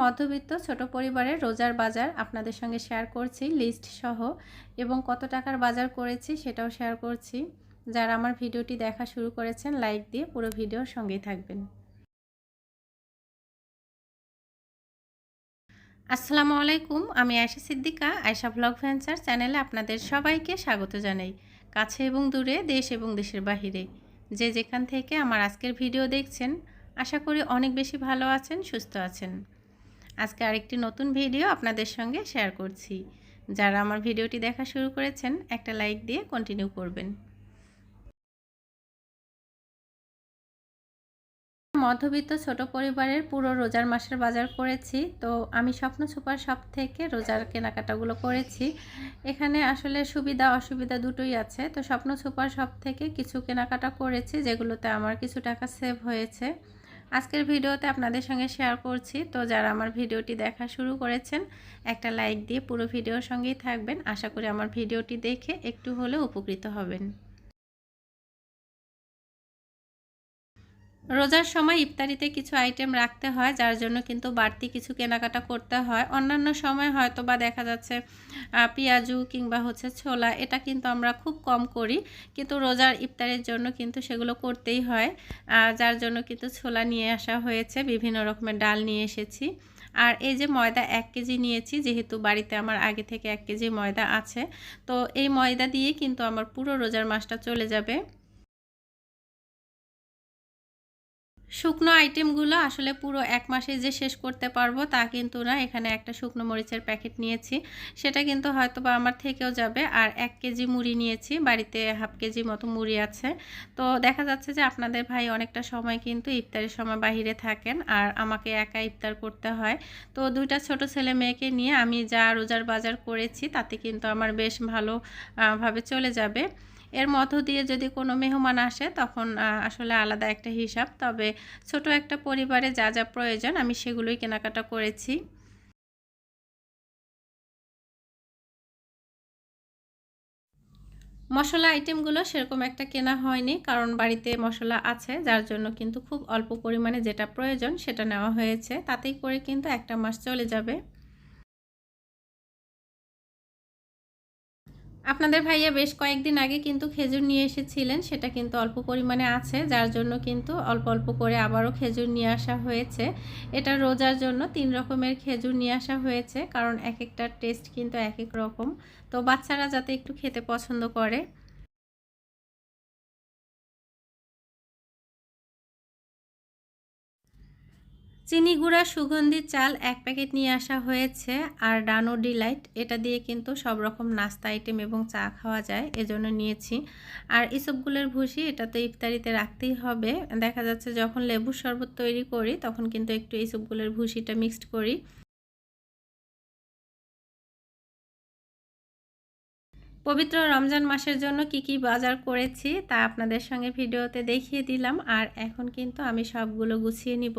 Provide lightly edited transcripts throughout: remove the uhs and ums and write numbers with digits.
মধ্যবিত্ত ছোট পরিবারের রোজার বাজার আপনাদের সঙ্গে শেয়ার করছি লিস্ট সহ, এবং কত টাকার বাজার করেছি সেটাও শেয়ার করছি। যারা আমার ভিডিওটি দেখা শুরু করেছেন লাইক দিয়ে পুরো ভিডিওর সঙ্গেই থাকবেন। আসসালামু আলাইকুম, আমি আয়েশা সিদ্দিকা। আয়েশা ব্লগ ভেঞ্চার চ্যানেলে আপনাদের সবাইকে স্বাগত জানাই। কাছে এবং দূরে, দেশ এবং দেশের বাহিরে যে যেখান থেকে আমার আজকের ভিডিও দেখছেন, আশা করি অনেক বেশি ভালো আছেন, সুস্থ আছেন। আজকে আরেকটি নতুন ভিডিও আপনাদের সঙ্গে শেয়ার করছি। যারা আমার ভিডিওটি দেখা শুরু করেছেন একটা লাইক দিয়ে কন্টিনিউ করবেন। মধ্যবিত্ত ছোট পরিবারের পুরো রোজার মাসের বাজার করেছি। তো আমি স্বপ্ন সুপার শপ থেকে রোজার কেনাকাটাগুলো করেছি। এখানে আসলে সুবিধা অসুবিধা দুটোই আছে। তো স্বপ্ন সুপার শপ থেকে কিছু কেনাকাটা করেছি, যেগুলোতে আমার কিছু টাকা সেভ হয়েছে। আজকের ভিডিওতে আপনাদের সঙ্গে শেয়ার করছি। তো যারা আমার ভিডিওটি দেখা শুরু করেছেন একটা লাইক দিয়ে পুরো ভিডিওর সঙ্গেই থাকবেন। আশা করি আমার ভিডিওটি দেখে একটু হলেও উপকৃত হবেন। রোজার সময় ইফতারিতে কিছু আইটেম রাখতে হয়, যার জন্য কিন্তু বাড়তি কিছু কেনাকাটা করতে হয়। অন্যান্য সময় হয়তো বা দেখা যাচ্ছে পেঁয়াজু কিংবা ছোলা, এটা কিন্তু আমরা খুব কম করি, কিন্তু রোজার ইফতারের জন্য কিন্তু সেগুলো করতেই হয়। যার জন্য কিন্তু ছোলা নিয়ে আসা হয়েছে, বিভিন্ন রকমের ডাল নিয়ে এসেছি। আর এই যে ময়দা 1 কেজি নিয়েছি, যেহেতু বাড়িতে আমার আগে থেকে 1 কেজি ময়দা আছে। তো এই ময়দা দিয়ে কিন্তু আমার পুরো রোজার মাসটা চলে যাবে। শুকনো আইটেমগুলো আসলে পুরো 1 মাসে যে শেষ করতে পারবো তা কিন্তু না। এখানে একটা শুকনো মরিচের প্যাকেট নিয়েছি, সেটা কিন্তু হয়তোবা আমার থেকেও যাবে। আর 1 কেজি মুড়ি নিয়েছি, বাড়িতে হাফ কেজি মতো মুড়ি আছে। তো দেখা যাচ্ছে যে আপনাদের ভাই অনেকটা সময় কিন্তু ইফতারের সময় বাহিরে থাকেন, আর আমাকে একা ইফতার করতে হয়। তো 2টা ছোট ছেলে মেয়েকে নিয়ে আমি যা রোজার বাজার করেছি তাতে কিন্তু আমার বেশ ভালো ভাবে চলে যাবে। এর মধ্য দিয়ে যদি কোনো মেহমান আসে তখন আসলে আলাদা একটা হিসাব। তবে ছোট একটা পরিবারে যা যা প্রয়োজন আমি সেগুলোই কেনাকাটা করেছি। মশলা আইটেমগুলো সেরকম একটা কেনা হয়নি, কারণ বাড়িতে মশলা আছে, যার জন্য কিন্তু খুব অল্প পরিমাণে যেটা প্রয়োজন সেটা নেওয়া হয়েছে। তাতেই করে কিন্তু একটা মাস চলে যাবে। আপনাদের ভাইয়া বেশ কয়েকদিন আগে কিন্তু খেজুর নিয়ে এসেছিলেন, সেটা কিন্তু অল্প পরিমাণে আছে, যার জন্য কিন্তু অল্প অল্প করে আবারও খেজুর নিয়ে আসা হয়েছে। এটা রোজার জন্য 3 রকমের খেজুর নিয়ে আসা হয়েছে, কারণ এক একটার টেস্ট কিন্তু এক এক রকম। তো বাচ্চারা যাতে একটু খেতে পছন্দ করে। চিনি গুঁড়া সুগন্ধি চাল 1 প্যাকেট নিয়ে আসা হয়েছে, আর ডানো ডিলাইট, এটা দিয়ে কিন্তু সব রকম নাস্তা আইটেম এবং চা খাওয়া যায়, এজন্য নিয়েছি। আর ইসবগুলের ভুসি, এটা তো ইফতারিতে রাখতেই হবে। দেখা যাচ্ছে যখন লেবুর শরবত তৈরি করি তখন কিন্তু একটু ইসবগুলের ভুসিটা মিক্সড করি। পবিত্র রমজান মাসের জন্য কি কি বাজার করেছি তা আপনাদের সঙ্গে ভিডিওতে দেখিয়ে দিলাম, আর এখন কিন্তু আমি সবগুলো গুছিয়ে নিব।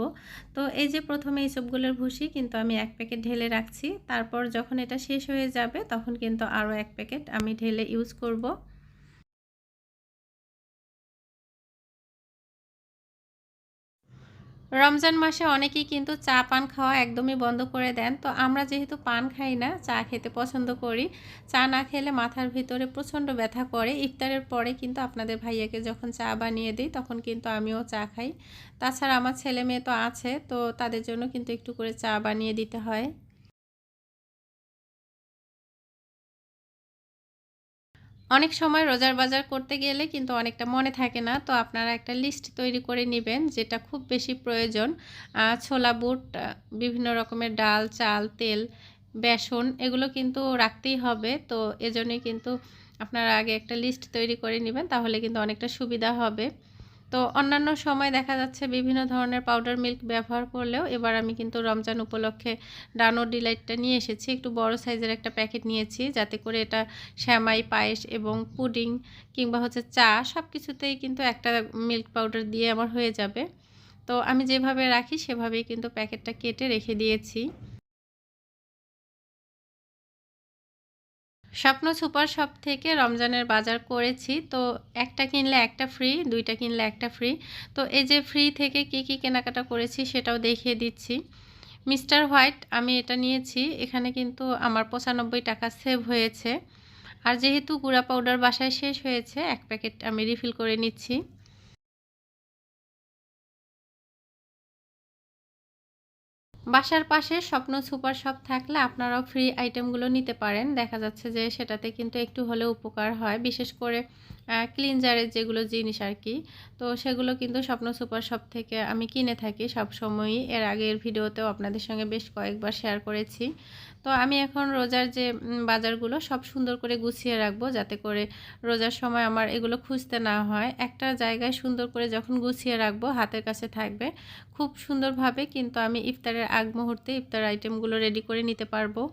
তো এই যে প্রথমে এইসবগুলোর ভুসি কিন্তু আমি 1 প্যাকেট ঢেলে রাখছি, তারপর যখন এটা শেষ হয়ে যাবে তখন কিন্তু আরও 1 প্যাকেট আমি ঢেলে ইউজ করব। রমজান মাসে অনেকেই কিন্তু চা পান খাওয়া একদমই বন্ধ করে দেন। তো আমরা যেহেতু পান খাই না, চা খেতে পছন্দ করি। চা না খেলে মাথার ভিতরে প্রচণ্ড ব্যথা করে। ইফতারের পরে কিন্তু আপনাদের ভাইয়াকে যখন চা বানিয়ে দিই তখন কিন্তু আমিও চা খাই। তাছাড়া আমার ছেলে মেয়ে তো আছে, তো তাদের জন্য কিন্তু একটু করে চা বানিয়ে দিতে হয়। অনেক সময় রোজার বাজার করতে গেলে কিন্তু অনেকটা মনে থাকে না। তো আপনারা একটা লিস্ট তৈরি করে নেবেন যেটা খুব বেশি প্রয়োজন। ছোলা, বুট, বিভিন্ন রকমের ডাল, চাল, তেল, বেসন, এগুলো কিন্তু রাখতেই হবে। তো এজন্যই কিন্তু আপনারা আগে একটা লিস্ট তৈরি করে নেবেন, তাহলে কিন্তু অনেকটা সুবিধা হবে। তো অন্যান্য সময় দেখা যাচ্ছে বিভিন্ন ধরনের পাউডার মিল্ক ব্যবহার করলেও এবার আমি কিন্তু রমজান উপলক্ষে ডানো ডিলাইটটা নিয়ে এসেছি। একটু বড় সাইজের একটা প্যাকেট নিয়েছি, যাতে করে এটা সেমাই, পায়েস এবং পুডিং কিংবা চা সব কিছুতেই কিন্তু একটা মিল্ক পাউডার দিয়ে আমার হয়ে যাবে। তো আমি যেভাবে রাখি সেভাবেই কিন্তু প্যাকেটটা কেটে রেখে দিয়েছি। স্বপ্ন সুপার শপ থেকে রমজানের বাজার করেছি। তো একটা কিনলে একটা ফ্রি, 2টা কিনলে একটা ফ্রি। তো এই যে ফ্রি থেকে কি কি কেনাকাটা করেছি সেটাও দেখিয়ে দিচ্ছি। মিস্টার হোয়াইট আমি এটা নিয়েছি, এখানে কিন্তু আমার 95 টাকা সেভ হয়েছে। আর যেহেতু গুঁড়া পাউডার বাসায় শেষ হয়েছে, এক প্যাকেট আমি রিফিল করে নিচ্ছি। বাসার পাশে স্বপ্ন সুপার শপ থাকলে আপনারাও ফ্রি আইটেমগুলো নিতে পারেন। দেখা যাচ্ছে যে সেটাতে কিন্তু একটু হলেও উপকার হয়, বিশেষ করে ক্লিনজারের যেগুলো জিনিস আর কি। তো সেগুলো কিন্তু স্বপ্ন সুপার শপ থেকে আমি কিনে থাকি সবসময়ই। এর আগের ভিডিওতেও আপনাদের সঙ্গে বেশ কয়েকবার শেয়ার করেছি। তো আমি এখন রোজার যে বাজারগুলো সব সুন্দর করে গুছিয়ে রাখবো, যাতে করে রোজার সময় আমার এগুলো খুঁজতে না হয়। একটা জায়গায় সুন্দর করে যখন গুছিয়ে রাখবো, হাতের কাছে থাকবে, খুব সুন্দরভাবে কিন্তু আমি ইফতারের আগ মুহূর্তে ইফতার আইটেমগুলো রেডি করে নিতে পারবো।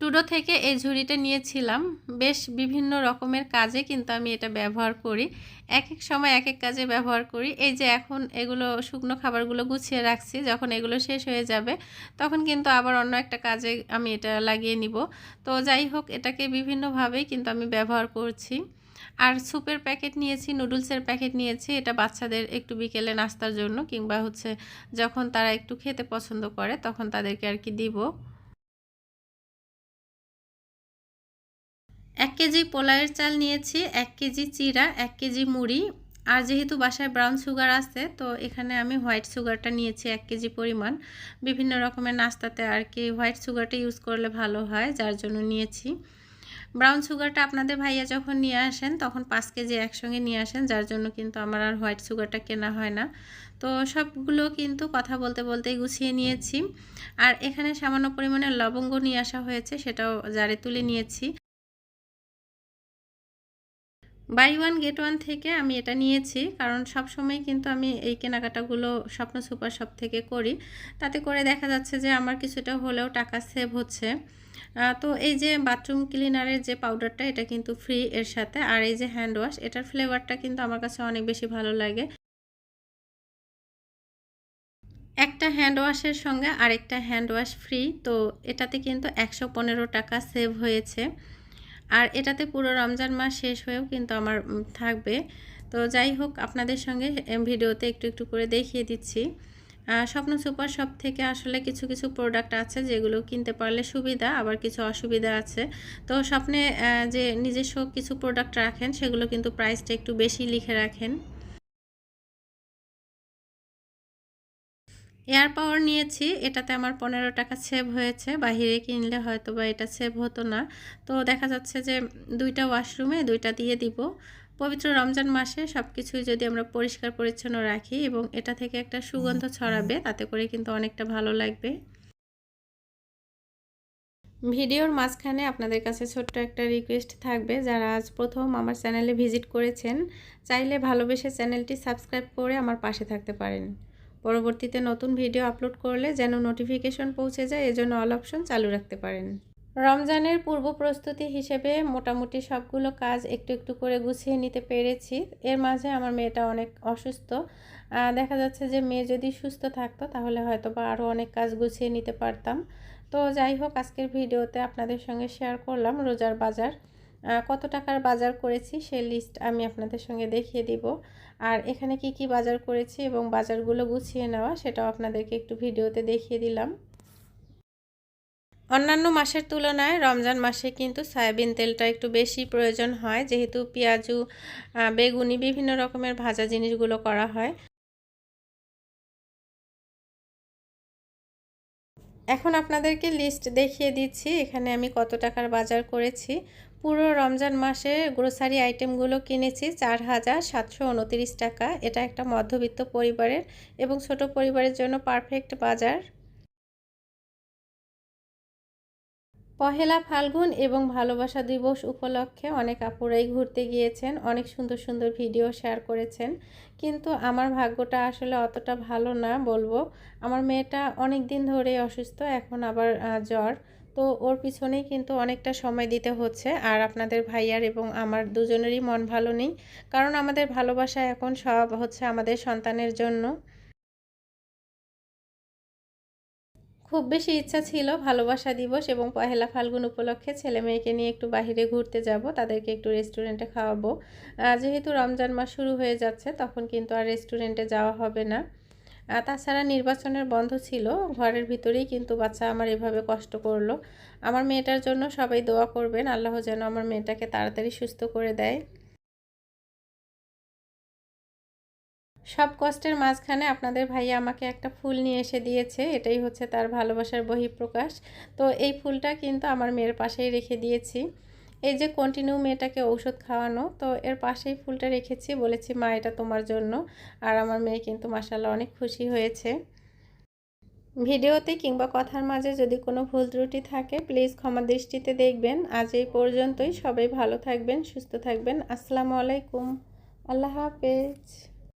টুডো থেকে এই ঝুড়িটা নিয়েছিলাম। বেশ বিভিন্ন রকমের কাজে কিন্তু আমি এটা ব্যবহার করি। একেক সময় একেক কাজে ব্যবহার করি। এই যে এখন এগুলো শুকনো খাবারগুলো গুছিয়ে রাখছি, যখন এগুলো শেষ হয়ে যাবে তখন কিন্তু আবার অন্য একটা কাজে আমি এটা লাগিয়ে নিব। তো যাই হোক, এটাকে বিভিন্নভাবেই কিন্তু আমি ব্যবহার করছি। আর স্যুপের প্যাকেট নিয়েছি, নুডলসের প্যাকেট নিয়েছি। এটা বাচ্চাদের একটু বিকেলে নাস্তার জন্য, কিংবা হচ্ছে যখন তারা একটু খেতে পছন্দ করে তখন তাদেরকে আর কি দিব। 1 কেজি পোলাওয়ের চাল নিয়েছি, 1 কেজি চিড়া, 1 কেজি মুড়ি। আর যেহেতু বাসায় ব্রাউন সুগার আছে, তো এখানে আমি হোয়াইট সুগারটা নিয়েছি 1 কেজি পরিমাণ। বিভিন্ন রকমের নাস্তাতে আর কি হোয়াইট সুগারটা ইউজ করলে ভালো হয়, যার জন্য নিয়েছি। ব্রাউন সুগারটা আপনাদের ভাইয়া যখন নিয়ে আসেন তখন 5 কেজি একসঙ্গে নিয়ে আসেন, যার জন্য কিন্তু আমার আর হোয়াইট সুগারটা কেনা হয় না। তো সবগুলো কিন্তু কথা বলতে বলতেই গুছিয়ে নিয়েছি। আর এখানে সামান্য পরিমাণে লবঙ্গ নিয়ে আসা হয়েছে, সেটাও জারে তুলে নিয়েছি। বাই ওয়ান গেট ওয়ান থেকে আমি এটা নিয়েছি, কারণ সব সময় কিন্তু আমি এই কেনাকাটাগুলো স্বপ্ন সুপার শপ থেকে করি। তাতে করে দেখা যাচ্ছে যে আমার কিছুটা হলেও টাকা সেভ হচ্ছে। তো এই যে বাথরুম ক্লিনারের যে পাউডারটা, এটা কিন্তু ফ্রি এর সাথে। আর এই যে হ্যান্ড ওয়াশ, এটার ফ্লেভারটা কিন্তু আমার কাছে অনেক বেশি ভালো লাগে। একটা হ্যান্ড ওয়াশের সঙ্গে আরেকটা হ্যান্ড ওয়াশ ফ্রি, তো এটাতে কিন্তু 115 টাকা সেভ হয়েছে। আর এটাতে পুরো রমজান মাস শেষ হয়েও কিন্তু আমার থাকবে। তো যাই হোক, আপনাদের সঙ্গে ভিডিওতে একটু একটু করে দেখিয়ে দিচ্ছি। স্বপ্ন সুপার শপ থেকে আসলে কিছু কিছু প্রোডাক্ট আছে যেগুলো কিনতে পারলে সুবিধা, আবার কিছু অসুবিধা আছে। তো স্বপ্নে যে নিজস্ব কিছু প্রোডাক্ট রাখেন, সেগুলো কিন্তু প্রাইসটা একটু বেশি লিখে রাখেন। এয়ার পাওয়ার নিয়েছি, এটাতে আমার 15 টাকা সেভ হয়েছে। বাহিরে কিনলে হয়তো বা এটা সেভ হতো না। তো দেখা যাচ্ছে যে দুইটা ওয়াশরুমে দুইটা দিয়ে দিব। পবিত্র রমজান মাসে সব কিছুই যদি আমরা পরিষ্কার পরিচ্ছন্ন রাখি এবং এটা থেকে একটা সুগন্ধ ছড়াবে, তাতে করে কিন্তু অনেকটা ভালো লাগবে। ভিডিওর মাঝখানে আপনাদের কাছে ছোট্ট একটা রিকোয়েস্ট থাকবে, যারা আজ প্রথম আমার চ্যানেলে ভিজিট করেছেন, চাইলে ভালোবেসে চ্যানেলটি সাবস্ক্রাইব করে আমার পাশে থাকতে পারেন। পরবর্তীতে নতুন ভিডিও আপলোড করলে যেন নোটিফিকেশন পৌঁছে যায়, এজন্য অল অপশন চালু রাখতে পারেন। রমজানের পূর্ব প্রস্তুতি হিসেবে মোটামুটি সবগুলো কাজ একটু একটু করে গুছিয়ে নিতে পেরেছি। এর মাঝে আমার মেয়েটা অনেক অসুস্থ। দেখা যাচ্ছে যে মেয়ে যদি সুস্থ থাকতো তাহলে হয়তো বা আরও অনেক কাজ গুছিয়ে নিতে পারতাম। তো যাই হোক, আজকের ভিডিওতে আপনাদের সঙ্গে শেয়ার করলাম রোজার বাজার। কত টাকার বাজার করেছি সেই লিস্ট আমি আপনাদের সঙ্গে দেখিয়ে দিব। আর এখানে কি কি বাজার করেছি এবং বাজারগুলো গুছিয়ে নেওয়া, সেটাও আপনাদেরকে একটু ভিডিওতে দেখিয়ে দিলাম। অন্যান্য মাসের তুলনায় রমজান মাসে কিন্তু সয়াবিন তেলটা একটু বেশি প্রয়োজন হয়, যেহেতু পেঁয়াজু, বেগুনি বিভিন্ন রকমের ভাজা জিনিসগুলো করা হয়। এখন আপনাদেরকে লিস্ট দেখিয়ে দিচ্ছি এখানে আমি কত টাকার বাজার করেছি। পুরো রমজান মাসে গ্রোসারি আইটেমগুলো কিনেছি 4729 টাকা। এটা একটা মধ্যবিত্ত পরিবারের এবং ছোট পরিবারের জন্য পারফেক্ট বাজার। পহেলা ফাল্গুন এবং ভালোবাসা দিবস উপলক্ষে অনেক আপুরাই ঘুরতে গিয়েছেন, অনেক সুন্দর সুন্দর ভিডিও শেয়ার করেছেন। কিন্তু আমার ভাগ্যটা আসলে অতটা ভালো না বলবো। আমার মেয়েটা অনেক দিন ধরেই অসুস্থ, এখন আবার জ্বর। তো ওর পিছনেই কিন্তু অনেকটা সময় দিতে হচ্ছে। আর আপনাদের ভাইয়ার এবং আমার দুজনেরই মন ভালো নেই, কারণ আমাদের ভালোবাসা এখন সব হচ্ছে আমাদের সন্তানের জন্য। খুব বেশি ইচ্ছা ছিল ভালোবাসা দিবস এবং পহেলা ফাল্গুন উপলক্ষে ছেলে মেয়েকে নিয়ে একটু বাইরে ঘুরতে যাব, তাদেরকে একটু রেস্টুরেন্টে খাওয়াবো। যেহেতু রমজান মাস শুরু হয়ে যাচ্ছে তখন কিন্তু আর রেস্টুরেন্টে যাওয়া হবে না। তাছাড়া নির্বাচনের বন্ধ ছিল, ঘরের ভিতরেই কিন্তু বাচ্চা আমার এভাবে কষ্ট করলো। আমার মেয়েটার জন্য সবাই দোয়া করবেন, আল্লাহ যেন আমার মেয়েটাকে তাড়াতাড়ি সুস্থ করে দেয়। সব কষ্টের মাঝখানে আপনাদের ভাইয়া আমাকে একটা ফুল নিয়ে এসে দিয়েছে, এটাই হচ্ছে তার ভালোবাসার বহিঃপ্রকাশ। তো এই ফুলটা কিন্তু আমার মেয়ের পাশেই রেখে দিয়েছি। এই যে কন্টিনিউ মেয়েটাকে ঔষধ খাওয়ানো, তো এর পাশেই ফুলটা রেখেছি, বলেছি মা এটা তোমার জন্য। আর আমার মেয়ে কিন্তু মাশাআল্লাহ অনেক খুশি হয়েছে। ভিডিওতে কিংবা কথার মাঝে যদি কোনো ভুল ত্রুটি থাকে প্লিজ ক্ষমা দৃষ্টিতে দেখবেন। আজ এই পর্যন্তই, সবাই ভালো থাকবেন, সুস্থ থাকবেন। আসসালামু আলাইকুম, আল্লাহ হাফেজ।